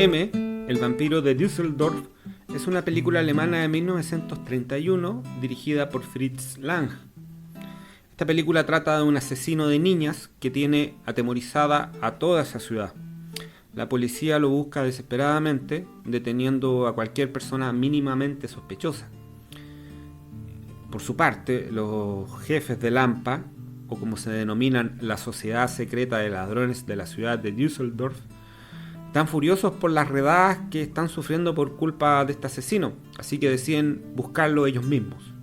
M, el vampiro de Düsseldorf, es una película alemana de 1931 dirigida por Fritz Lang. Esta película trata de un asesino de niñas que tiene atemorizada a toda esa ciudad. La policía lo busca desesperadamente, deteniendo a cualquier persona mínimamente sospechosa. Por su parte, los jefes de Lampa, o como se denominan la Sociedad Secreta de Ladrones de la ciudad de Düsseldorf, están furiosos por las redadas que están sufriendo por culpa de este asesino, así que deciden buscarlo ellos mismos.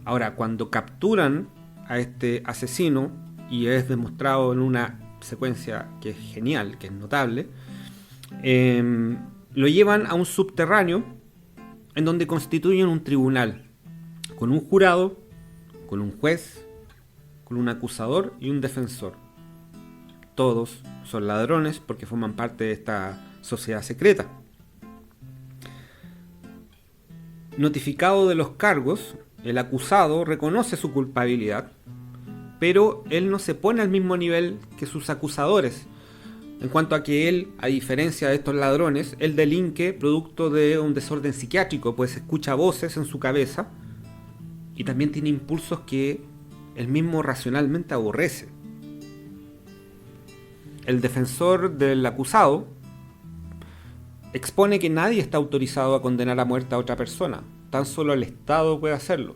Ahora, cuando capturan a este asesino, y es demostrado en una secuencia que es genial, que es notable, lo llevan a un subterráneo en donde constituyen un tribunal, con un jurado, con un juez, con un acusador y un defensor. Todos son ladrones porque forman parte de esta sociedad secreta. Notificado de los cargos, el acusado reconoce su culpabilidad, pero él no se pone al mismo nivel que sus acusadores, en cuanto a que él, a diferencia de estos ladrones, él delinque producto de un desorden psiquiátrico, pues escucha voces en su cabeza y también tiene impulsos que él mismo racionalmente aborrece. El defensor del acusado expone que nadie está autorizado a condenar a muerte a otra persona, tan solo el Estado puede hacerlo.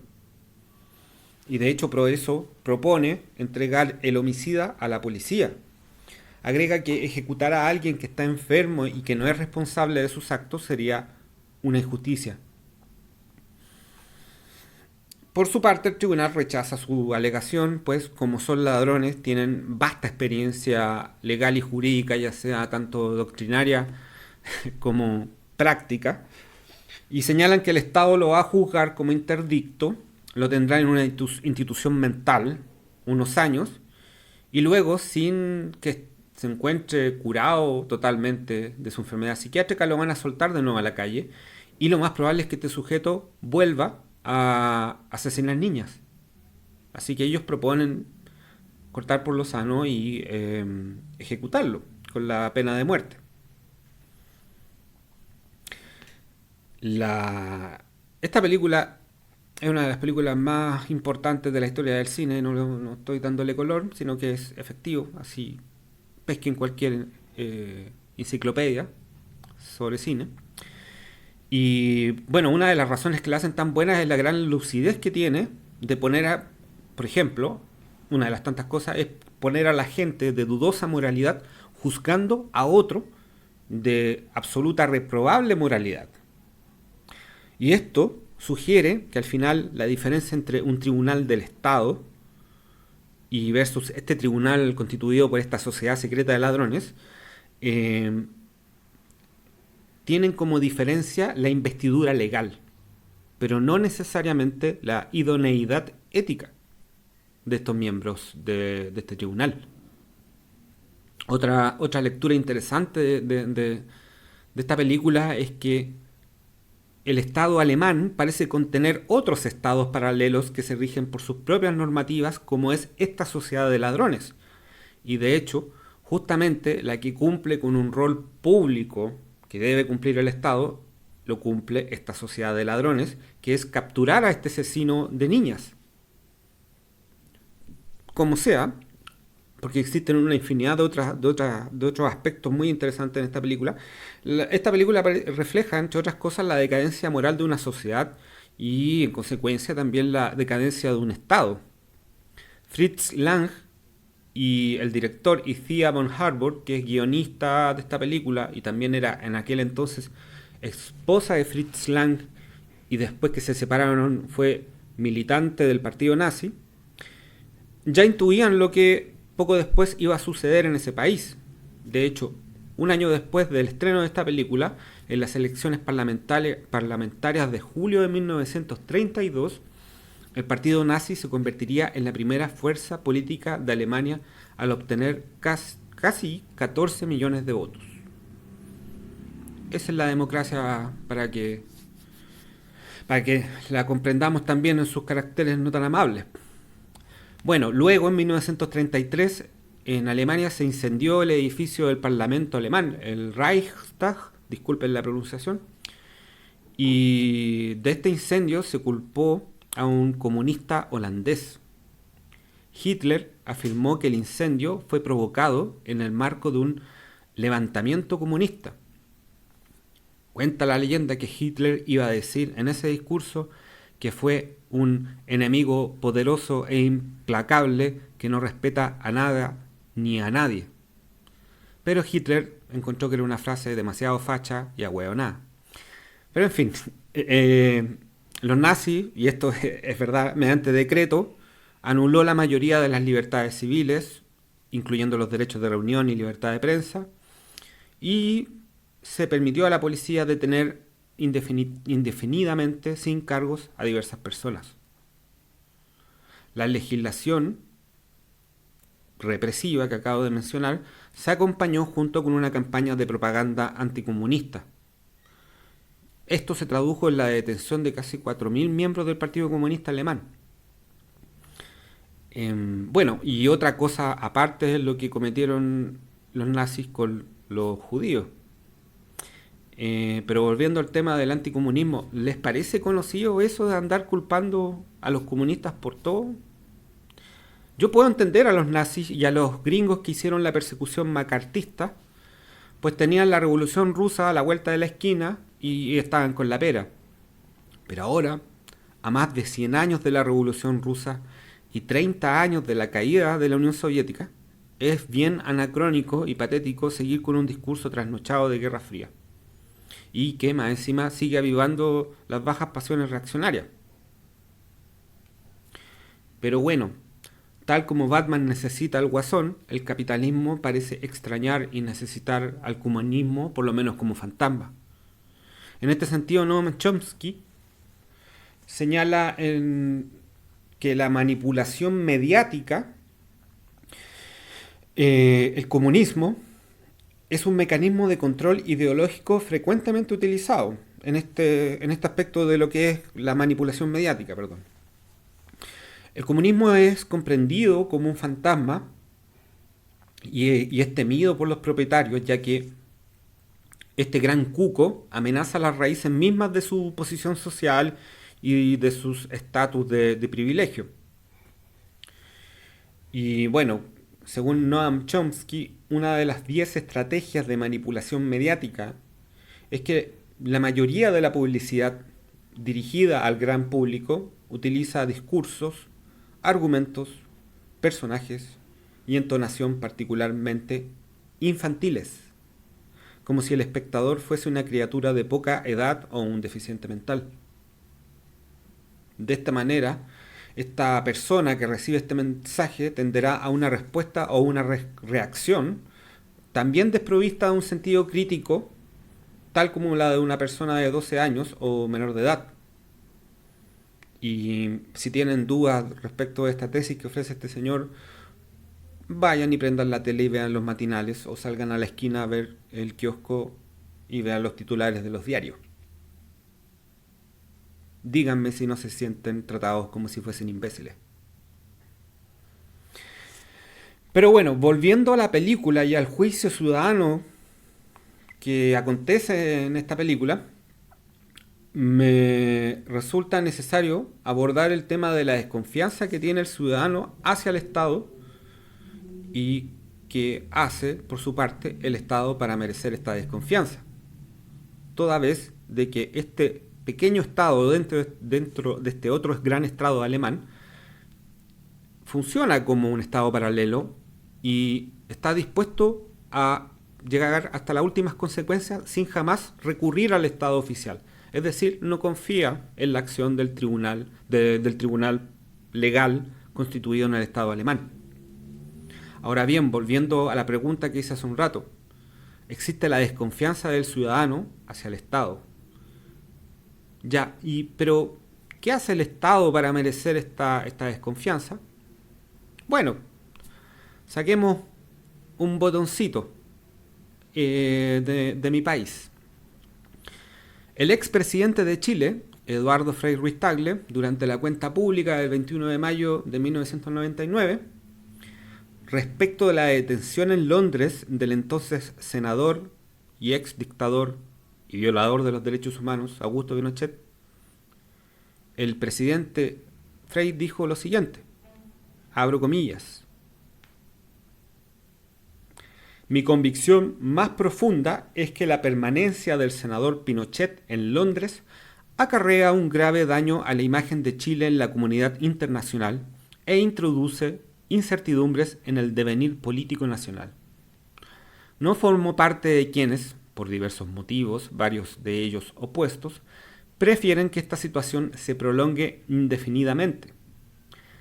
Y de hecho por eso propone entregar el homicida a la policía. Agrega que ejecutar a alguien que está enfermo y que no es responsable de sus actos sería una injusticia. Por su parte, el tribunal rechaza su alegación, pues como son ladrones, tienen vasta experiencia legal y jurídica, ya sea tanto doctrinaria como práctica, y señalan que el Estado lo va a juzgar como interdicto, lo tendrá en una institución mental unos años, y luego, sin que se encuentre curado totalmente de su enfermedad psiquiátrica, lo van a soltar de nuevo a la calle, y lo más probable es que este sujeto vuelva a asesinar niñas. Así que ellos proponen cortar por lo sano y ejecutarlo con la pena de muerte. Esta película es una de las películas más importantes de la historia del cine. No estoy dándole color, sino que es efectivo. Así pesquen cualquier enciclopedia sobre cine. Y bueno, una de las razones que la hacen tan buena es la gran lucidez que tiene de poner por ejemplo, una de las tantas cosas es poner a la gente de dudosa moralidad juzgando a otro de absoluta reprobable moralidad. Y esto sugiere que al final la diferencia entre un tribunal del Estado y versus este tribunal constituido por esta sociedad secreta de ladrones tienen como diferencia la investidura legal, pero no necesariamente la idoneidad ética de estos miembros de este tribunal. Otra lectura interesante de esta película es que el Estado alemán parece contener otros estados paralelos que se rigen por sus propias normativas, como es esta sociedad de ladrones. Y de hecho, justamente la que cumple con un rol público que debe cumplir el Estado, lo cumple esta sociedad de ladrones, que es capturar a este asesino de niñas. Como sea, porque existen una infinidad de otros aspectos muy interesantes en esta película. Esta película refleja, entre otras cosas, la decadencia moral de una sociedad y, en consecuencia, también la decadencia de un Estado. Fritz Lang y el director Ithia von Harburg, que es guionista de esta película y también era en aquel entonces esposa de Fritz Lang y después que se separaron fue militante del partido nazi, ya intuían lo que poco después iba a suceder en ese país. De hecho, un año después del estreno de esta película, en las elecciones parlamentarias de julio de 1932, el partido nazi se convertiría en la primera fuerza política de Alemania al obtener casi 14 millones de votos. Esa es la democracia para que la comprendamos también en sus caracteres no tan amables. Bueno, luego en 1933 en Alemania se incendió el edificio del Parlamento alemán, el Reichstag, disculpen la pronunciación, y de este incendio se culpó a un comunista holandés. Hitler afirmó que el incendio fue provocado en el marco de un levantamiento comunista. Cuenta la leyenda que Hitler iba a decir en ese discurso que fue un enemigo poderoso e implacable que no respeta a nada ni a nadie. Pero Hitler encontró que era una frase demasiado facha y ahueonada. Pero en fin, los nazis, y esto es verdad, mediante decreto, anuló la mayoría de las libertades civiles, incluyendo los derechos de reunión y libertad de prensa, y se permitió a la policía detener indefinidamente, sin cargos, a diversas personas. La legislación represiva que acabo de mencionar se acompañó junto con una campaña de propaganda anticomunista. Esto se tradujo en la detención de casi 4.000 miembros del Partido Comunista Alemán. Bueno, y otra cosa aparte es lo que cometieron los nazis con los judíos. Pero volviendo al tema del anticomunismo, ¿les parece conocido eso de andar culpando a los comunistas por todo? Yo puedo entender a los nazis y a los gringos que hicieron la persecución macartista, pues tenían la revolución rusa a la vuelta de la esquina y estaban con la pera. Pero ahora, a más de 100 años de la revolución rusa y 30 años de la caída de la Unión Soviética, es bien anacrónico y patético seguir con un discurso trasnochado de Guerra Fría. Y que más encima sigue avivando las bajas pasiones reaccionarias. Pero bueno, tal como Batman necesita al Guasón, el capitalismo parece extrañar y necesitar al comunismo, por lo menos como fantasma. En este sentido, Noam Chomsky señala que la manipulación mediática, el comunismo, es un mecanismo de control ideológico frecuentemente utilizado en este aspecto de lo que es la manipulación mediática, perdón. El comunismo es comprendido como un fantasma y es temido por los propietarios, ya que este gran cuco amenaza las raíces mismas de su posición social y de sus estatus de privilegio. Y bueno, según Noam Chomsky, una de las 10 estrategias de manipulación mediática es que la mayoría de la publicidad dirigida al gran público utiliza discursos, argumentos, personajes y entonación particularmente infantiles, como si el espectador fuese una criatura de poca edad o un deficiente mental. De esta manera, esta persona que recibe este mensaje tenderá a una respuesta o una reacción también desprovista de un sentido crítico, tal como la de una persona de 12 años o menor de edad. Y si tienen dudas respecto a esta tesis que ofrece este señor, vayan y prendan la tele y vean los matinales o salgan a la esquina a ver el kiosco y vean los titulares de los diarios. Díganme si no se sienten tratados como si fuesen imbéciles. Pero bueno, volviendo a la película y al juicio ciudadano que acontece en esta película, me resulta necesario abordar el tema de la desconfianza que tiene el ciudadano hacia el Estado y que hace, por su parte, el Estado para merecer esta desconfianza. Toda vez de que este pequeño Estado dentro de este otro gran Estado alemán funciona como un Estado paralelo y está dispuesto a llegar hasta las últimas consecuencias sin jamás recurrir al Estado oficial. Es decir, no confía en la acción del tribunal legal constituido en el Estado alemán. Ahora bien, volviendo a la pregunta que hice hace un rato, existe la desconfianza del ciudadano hacia el Estado. Ya, pero ¿qué hace el Estado para merecer esta desconfianza? Bueno, saquemos un botoncito de mi país. El expresidente de Chile, Eduardo Frei Ruiz-Tagle, durante la cuenta pública del 21 de mayo de 1999, respecto de la detención en Londres del entonces senador y ex dictador y violador de los derechos humanos, Augusto Pinochet, el presidente Frei dijo lo siguiente, abro comillas: mi convicción más profunda es que la permanencia del senador Pinochet en Londres acarrea un grave daño a la imagen de Chile en la comunidad internacional e introduce incertidumbres en el devenir político nacional. No formo parte de quienes, por diversos motivos, varios de ellos opuestos, prefieren que esta situación se prolongue indefinidamente.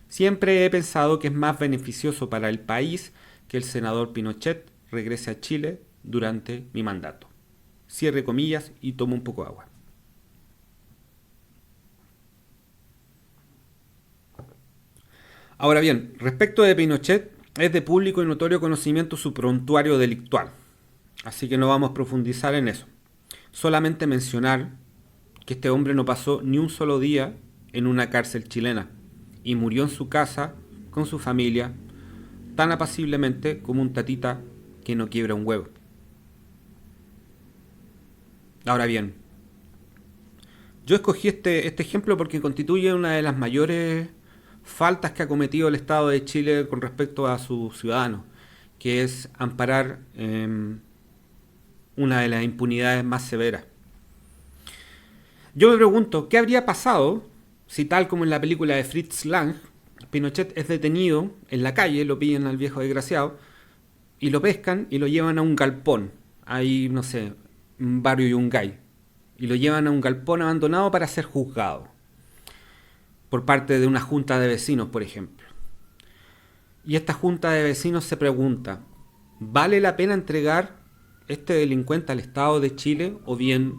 Siempre he pensado que es más beneficioso para el país que el senador Pinochet regrese a Chile durante mi mandato. Cierre comillas y tomo un poco de agua. Ahora bien, respecto de Pinochet, es de público y notorio conocimiento su prontuario delictual, así que no vamos a profundizar en eso. Solamente mencionar que este hombre no pasó ni un solo día en una cárcel chilena y murió en su casa con su familia tan apaciblemente como un tatita que no quiebra un huevo. Ahora bien, yo escogí este ejemplo porque constituye una de las mayores faltas que ha cometido el Estado de Chile con respecto a sus ciudadanos, que es amparar una de las impunidades más severas. Yo me pregunto, ¿qué habría pasado si, tal como en la película de Fritz Lang, Pinochet es detenido en la calle, lo pillan al viejo desgraciado, y lo pescan y lo llevan a un galpón, ahí, no sé, un barrio Yungay, y lo llevan a un galpón abandonado para ser juzgado, por parte de una junta de vecinos, por ejemplo. Y esta junta de vecinos se pregunta, ¿vale la pena entregar este delincuente al Estado de Chile o bien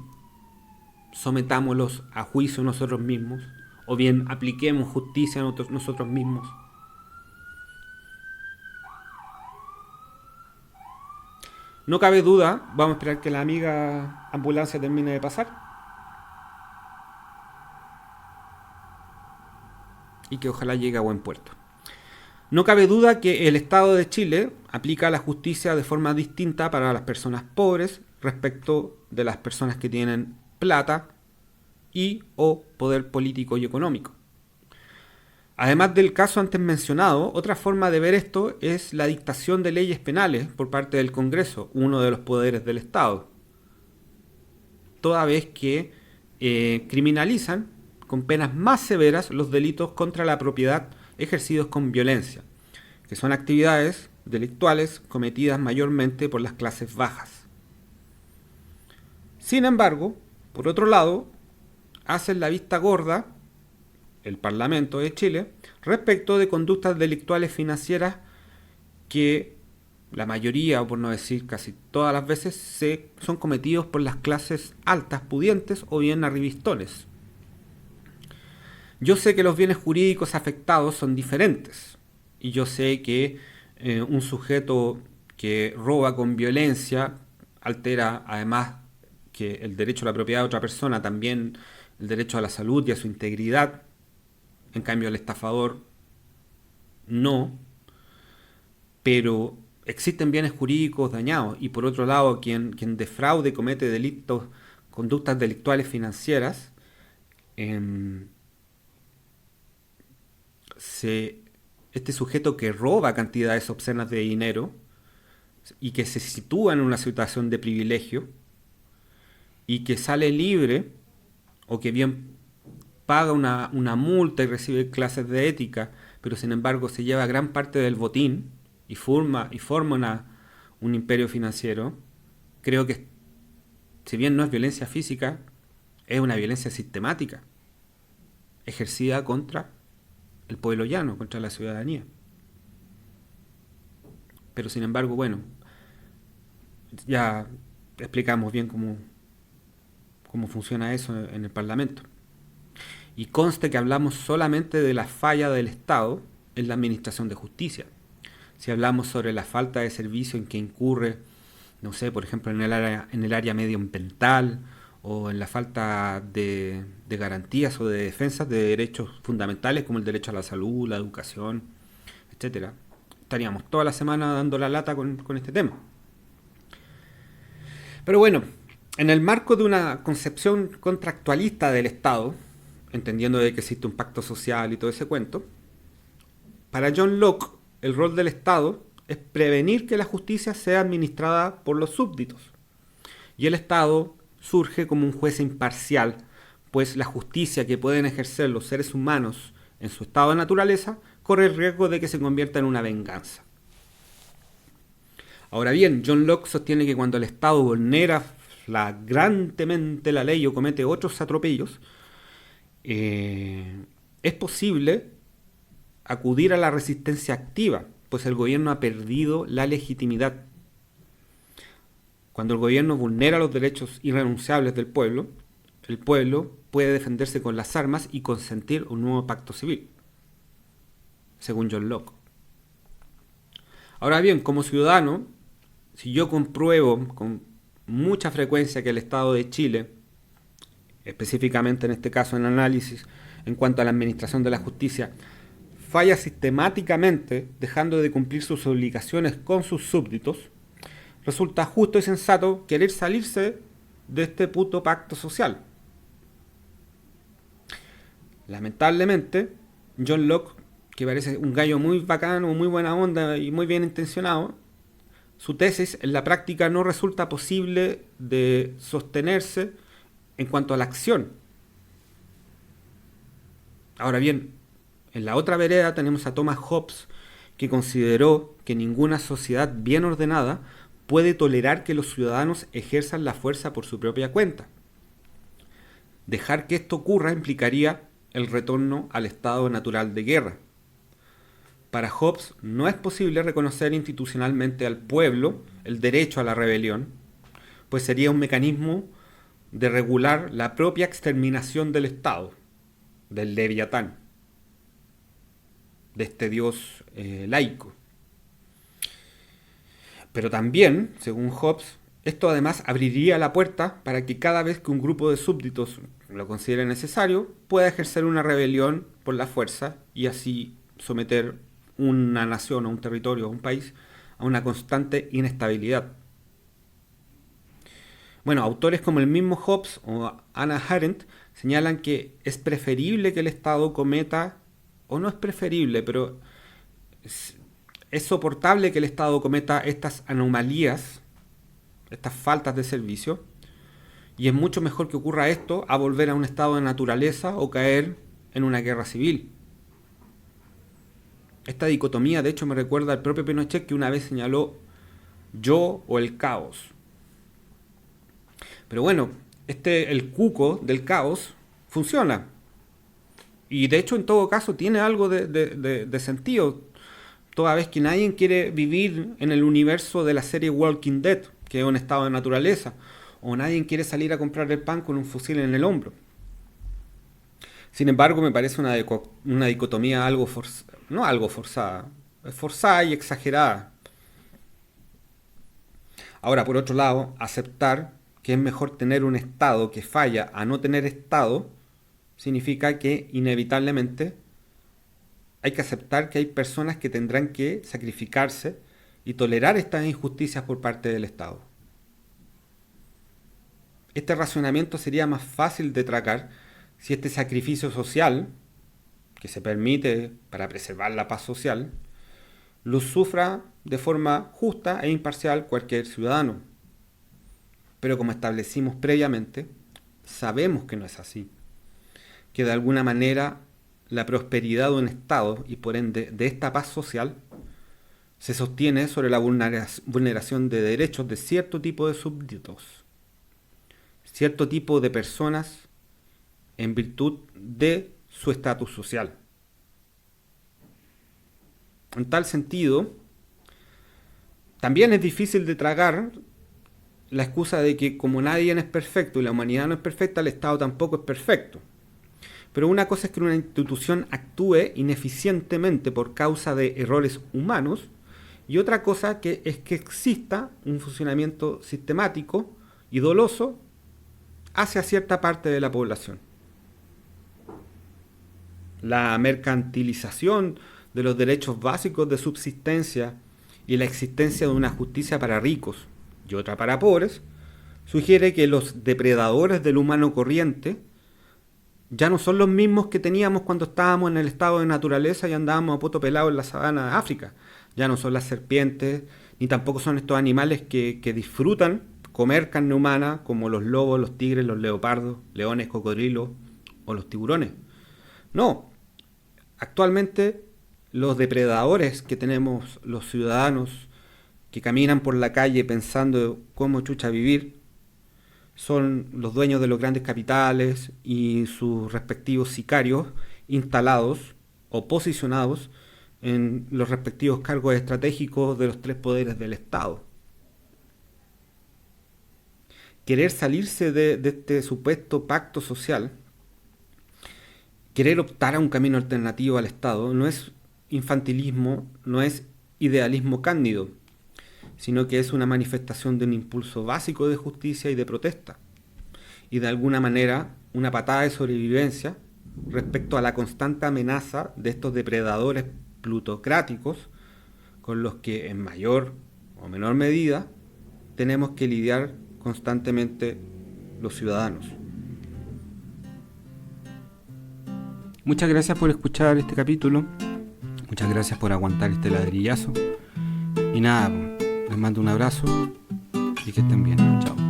sometámoslos a juicio nosotros mismos o bien apliquemos justicia a nosotros mismos? No cabe duda, vamos a esperar que la amiga ambulancia termine de pasar y que ojalá llegue a buen puerto. No cabe duda que el Estado de Chile aplica la justicia de forma distinta para las personas pobres respecto de las personas que tienen plata y o poder político y económico. Además del caso antes mencionado, otra forma de ver esto es la dictación de leyes penales por parte del Congreso, uno de los poderes del Estado, toda vez que criminalizan con penas más severas los delitos contra la propiedad ejercidos con violencia, que son actividades delictuales cometidas mayormente por las clases bajas. Sin embargo, por otro lado, hacen la vista gorda el Parlamento de Chile respecto de conductas delictuales financieras que la mayoría, o por no decir casi todas las veces, son cometidos por las clases altas, pudientes o bien arribistones. Yo sé que los bienes jurídicos afectados son diferentes y yo sé que un sujeto que roba con violencia altera además que el derecho a la propiedad de otra persona, también el derecho a la salud y a su integridad. En cambio el estafador no, pero existen bienes jurídicos dañados y por otro lado quien defraude, comete delitos, conductas delictuales financieras, este sujeto que roba cantidades obscenas de dinero y que se sitúa en una situación de privilegio y que sale libre o que bien paga una multa y recibe clases de ética, pero sin embargo se lleva gran parte del botín y forma un imperio financiero, creo que si bien no es violencia física, es una violencia sistemática ejercida contra el pueblo llano, contra la ciudadanía. Pero sin embargo, bueno, ya explicamos bien cómo funciona eso en el Parlamento. Y conste que hablamos solamente de la falla del Estado en la administración de justicia. Si hablamos sobre la falta de servicio en que incurre, no sé, por ejemplo, en el área medioambiental o en la falta de garantías o de defensas de derechos fundamentales como el derecho a la salud, la educación, etcétera, estaríamos toda la semana dando la lata con este tema. Pero bueno, en el marco de una concepción contractualista del Estado, entendiendo de que existe un pacto social y todo ese cuento, para John Locke el rol del Estado es prevenir que la justicia sea administrada por los súbditos. Y el Estado surge como un juez imparcial, pues la justicia que pueden ejercer los seres humanos en su estado de naturaleza corre el riesgo de que se convierta en una venganza. Ahora bien, John Locke sostiene que cuando el Estado vulnera flagrantemente la ley o comete otros atropellos, es posible acudir a la resistencia activa, pues el gobierno ha perdido la legitimidad. Cuando el gobierno vulnera los derechos irrenunciables del pueblo, el pueblo puede defenderse con las armas y consentir un nuevo pacto civil, según John Locke. Ahora bien, como ciudadano, si yo compruebo con mucha frecuencia que el Estado de Chile, específicamente en este caso en análisis en cuanto a la administración de la justicia, falla sistemáticamente dejando de cumplir sus obligaciones con sus súbditos, resulta justo y sensato querer salirse de este puto pacto social. Lamentablemente, John Locke, que parece un gallo muy bacano, muy buena onda y muy bien intencionado, su tesis en la práctica no resulta posible de sostenerse en cuanto a la acción. Ahora bien, en la otra vereda tenemos a Thomas Hobbes, que consideró que ninguna sociedad bien ordenada puede tolerar que los ciudadanos ejerzan la fuerza por su propia cuenta. Dejar que esto ocurra implicaría el retorno al estado natural de guerra. Para Hobbes no es posible reconocer institucionalmente al pueblo el derecho a la rebelión, pues sería un mecanismo de regular la propia exterminación del Estado, del Leviatán, de este dios laico. Pero también, según Hobbes, esto además abriría la puerta para que cada vez que un grupo de súbditos lo considere necesario, pueda ejercer una rebelión por la fuerza y así someter una nación o un territorio o un país a una constante inestabilidad. Bueno, autores como el mismo Hobbes o Hannah Arendt señalan que es preferible que el Estado cometa, o no es preferible, pero es soportable que el Estado cometa estas anomalías, estas faltas de servicio, y es mucho mejor que ocurra esto a volver a un estado de naturaleza o caer en una guerra civil. Esta dicotomía, de hecho, me recuerda al propio Pinochet, que una vez señaló yo o el caos. Pero bueno, el cuco del caos funciona. Y de hecho, en todo caso, tiene algo de sentido, toda vez que nadie quiere vivir en el universo de la serie Walking Dead, que es un estado de naturaleza, o nadie quiere salir a comprar el pan con un fusil en el hombro. Sin embargo, me parece una dicotomía algo forzada, no algo forzada, es forzada y exagerada. Ahora, por otro lado, aceptar que es mejor tener un Estado que falla a no tener Estado, significa que inevitablemente hay que aceptar que hay personas que tendrán que sacrificarse y tolerar estas injusticias por parte del Estado. Este racionamiento sería más fácil de tragar si este sacrificio social, que se permite para preservar la paz social, lo sufra de forma justa e imparcial cualquier ciudadano. Pero como establecimos previamente, sabemos que no es así, que de alguna manera la prosperidad de un Estado y por ende de esta paz social se sostiene sobre la vulneración de derechos de cierto tipo de súbditos, cierto tipo de personas en virtud de su estatus social. En tal sentido, también es difícil de tragar la excusa de que como nadie es perfecto y la humanidad no es perfecta, el Estado tampoco es perfecto. Pero una cosa es que una institución actúe ineficientemente por causa de errores humanos, y otra cosa es que exista un funcionamiento sistemático y doloso hacia cierta parte de la población. La mercantilización de los derechos básicos de subsistencia y la existencia de una justicia para ricos y otra para pobres, sugiere que los depredadores del humano corriente ya no son los mismos que teníamos cuando estábamos en el estado de naturaleza y andábamos a poto pelado en la sabana de África. Ya no son las serpientes, ni tampoco son estos animales que disfrutan comer carne humana, como los lobos, los tigres, los leopardos, leones, cocodrilos o los tiburones. No, actualmente los depredadores que tenemos los ciudadanos que caminan por la calle pensando cómo chucha vivir, son los dueños de los grandes capitales y sus respectivos sicarios instalados o posicionados en los respectivos cargos estratégicos de los tres poderes del Estado. Querer salirse de este supuesto pacto social, querer optar a un camino alternativo al Estado, no es infantilismo, no es idealismo cándido, sino que es una manifestación de un impulso básico de justicia y de protesta, y de alguna manera una patada de sobrevivencia respecto a la constante amenaza de estos depredadores plutocráticos con los que en mayor o menor medida tenemos que lidiar constantemente los ciudadanos. Muchas gracias por escuchar este capítulo, muchas gracias por aguantar este ladrillazo y nada, les mando un abrazo y que estén bien. Chao.